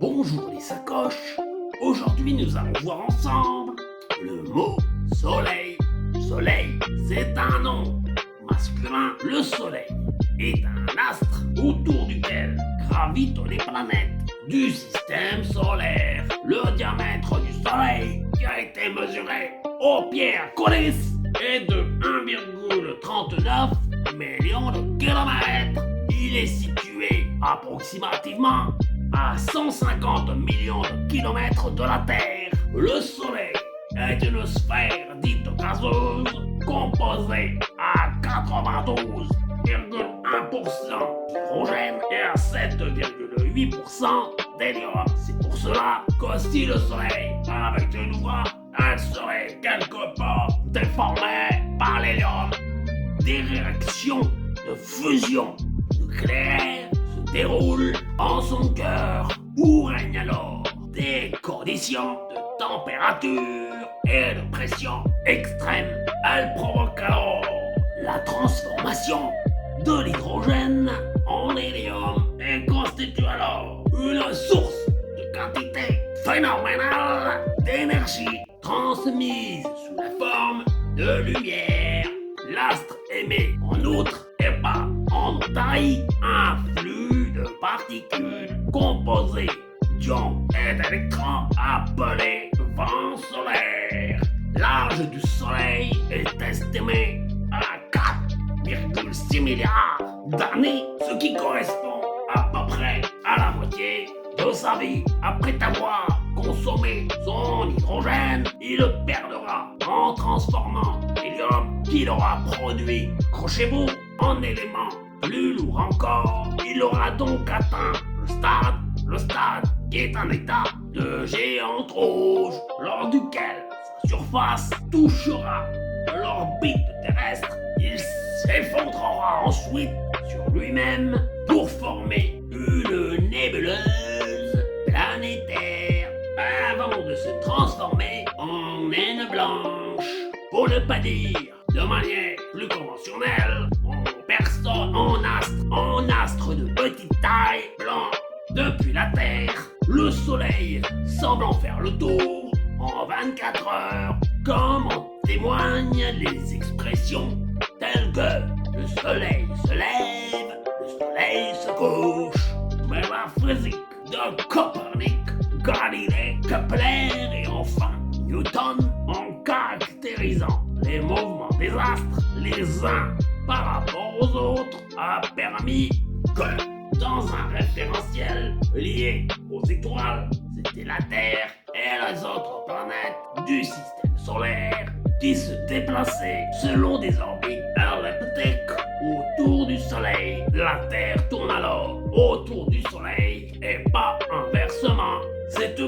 Bonjour les sacoches. Aujourd'hui nous allons voir ensemble le mot soleil. Soleil, c'est un nom masculin. Le soleil est un astre autour duquel gravitent les planètes du système solaire. Le diamètre du soleil qui a été mesuré au Pierre Collis est de 1,39 millions de kilomètres. Il est situé approximativement à 150 millions de kilomètres de la Terre. Le Soleil est une sphère dite gazeuse composée à 92,1% d'hydrogène et à 7,8% d'hélium. C'est pour cela que si le Soleil avait une voie, elle serait quelque part déformée par l'hélium. Des réactions de fusion nucléaire se déroulent en son cœur où règnent alors des conditions de température et de pression extrêmes. Elle provoque alors la transformation de l'hydrogène en hélium et constitue alors une source de quantité phénoménale d'énergie transmise sous la forme de lumière. L'astre émet en outre et pas en taille un flux de particules composées d'ions et d'électrons appelés vent solaire. L'âge du Soleil est estimé à 4,6 milliards d'années, ce qui correspond à peu près à la moitié de sa vie. Après avoir consommé son hydrogène, il le perdra en transformant l'hélium qu'il aura produit, accrochez-vous, en élément plus lourd encore. Il aura donc atteint le stade qui est un état de géante rouge, lors duquel sa surface touchera l'orbite terrestre. Il s'effondrera ensuite sur lui-même pour former une nébuleuse planétaire avant de se transformer en naine blanche. Pour ne pas dire de manière plus conventionnelle, en astre de petite taille blanc. Depuis la Terre, le Soleil semble en faire le tour en 24 heures, comme en témoignent les expressions telles que le Soleil se lève, le Soleil se couche. Mais la physique de Copernic, Galilée, Kepler et enfin Newton, en caractérisant les mouvements des astres les uns par rapport aux autres, a permis que dans un référentiel lié aux étoiles, c'était la Terre et les autres planètes du système solaire qui se déplaçaient selon des orbites elliptiques autour du Soleil. La Terre tourne alors autour du Soleil et pas inversement. Cette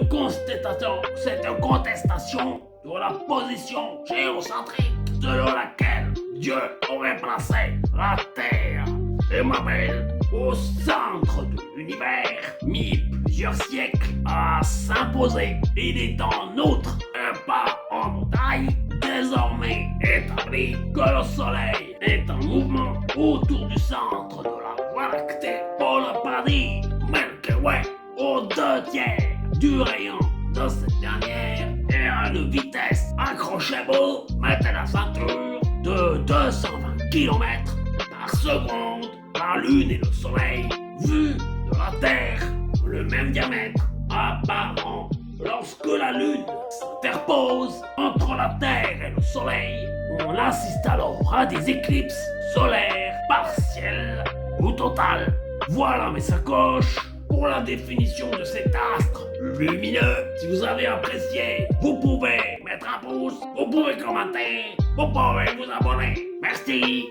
contestation de la position géocentrique selon laquelle Dieu aurait placé la Terre immobile au centre de l'univers, mis plusieurs siècles à s'imposer. Il est en outre et pas en taille désormais établi que le Soleil est en mouvement autour du centre de la Voie lactée, pour ne pas dire Milky Way, aux 2/3 du rayon de cette dernière et à une vitesse, accrochez-vous, mettez la ceinture, de 220 km par seconde. La Lune et le Soleil, vus de la Terre, ont le même diamètre apparent. Lorsque la Lune s'interpose entre la Terre et le Soleil, on assiste alors à des éclipses solaires partielles ou totales. Voilà mes sacoches pour la définition de cet astre lumineux. Si vous avez apprécié, vous pouvez mettre un pouce, vous pouvez commenter, vous pouvez vous abonner. Merci.